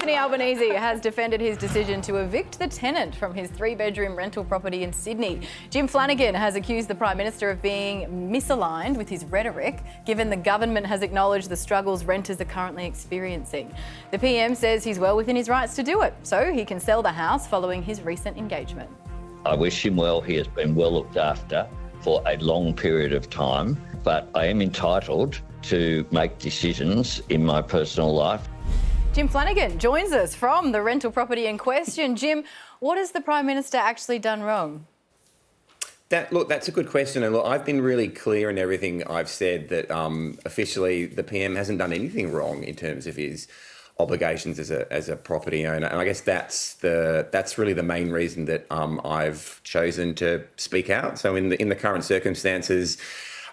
Anthony Albanese has defended his decision to evict the tenant from his 3-bedroom rental property in Sydney. Jim Flanagan has accused the Prime Minister of being misaligned with his rhetoric, given the government has acknowledged the struggles renters are currently experiencing. The PM says he's well within his rights to do it, so he can sell the house following his recent engagement. I wish him well. He has been well looked after for a long period of time, but I am entitled to make decisions in my personal life. Jim Flanagan joins us from the rental property in question. Jim, what has the Prime Minister actually done wrong? That's a good question. And look, I've been really clear in everything I've said that officially the PM hasn't done anything wrong in terms of his obligations as a property owner. And I guess that's really the main reason that I've chosen to speak out. So in the current circumstances,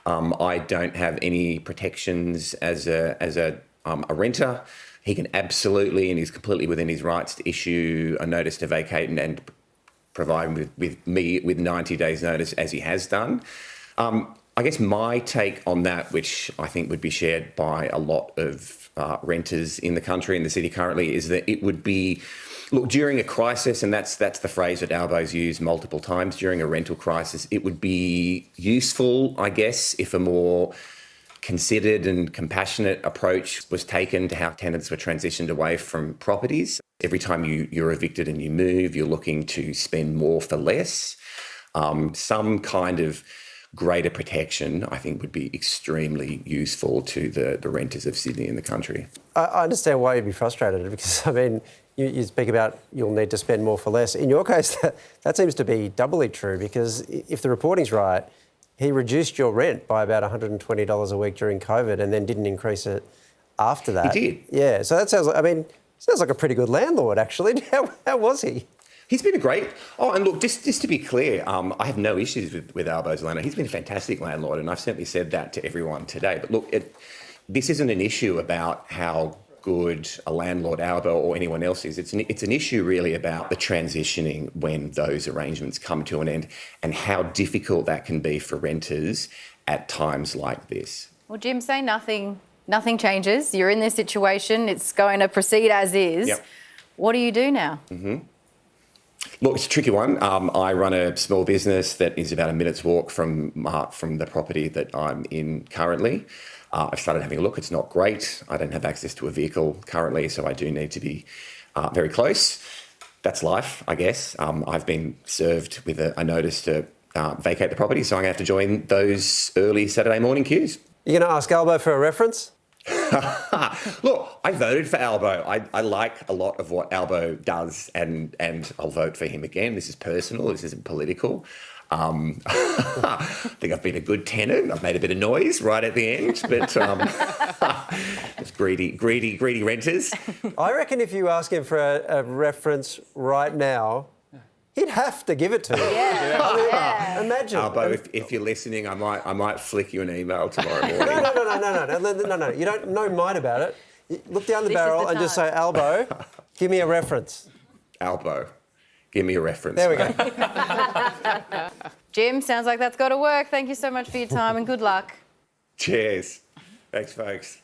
I don't have any protections as a renter. He can absolutely, and he's completely within his rights to issue a notice to vacate and provide me with 90 days notice, as he has done. I guess my take on that, which I think would be shared by a lot of renters in the country, in the city currently, is that it would be, look, during a crisis, and that's the phrase that Albo's used multiple times, during a rental crisis, it would be useful, I guess, if a more considered and compassionate approach was taken to how tenants were transitioned away from properties. Every time you're evicted and you move, you're looking to spend more for less. Some kind of greater protection, I think, would be extremely useful to the renters of Sydney and the country. I understand why you'd be frustrated, because, I mean, you speak about you'll need to spend more for less. In your case, that seems to be doubly true, because if the reporting's right, he reduced your rent by about $120 a week during COVID and then didn't increase it after that. He did. Yeah, so that sounds like a pretty good landlord, actually. How was he? He's been a great... Oh, and look, just to be clear, I have no issues with Albo's landlord. He's been a fantastic landlord, and I've certainly said that to everyone today. But look, this isn't an issue about how good a landlord, Albo, or anyone else is. It's an issue really about the transitioning when those arrangements come to an end and how difficult that can be for renters at times like this. Well, Jim, say nothing changes. You're in this situation. It's going to proceed as is. Yep. What do you do now? Look, it's a tricky one. I run a small business that is about a minute's walk from the property that I'm in currently. I've started having a look. It's not great. I don't have access to a vehicle currently, so I do need to be very close. That's life, I guess. I've been served with a notice to vacate the property, so I'm going to have to join those early Saturday morning queues. You're going to ask Albo for a reference? Look, I voted for Albo. I like a lot of what Albo does, and I'll vote for him again. This is personal. This isn't political. I think I've been a good tenant. I've made a bit of noise right at the end, but it's greedy renters. I reckon if you ask him for a reference right now, he'd have to give it to you. Yeah. Imagine. Albo, if you're listening, I might flick you an email tomorrow morning. No. You don't know mine about it. You look down the barrel and just say, Albo, give me a reference. Albo, give me a reference. There we go. Jim, sounds like that's got to work. Thank you so much for your time and good luck. Cheers. Thanks, folks.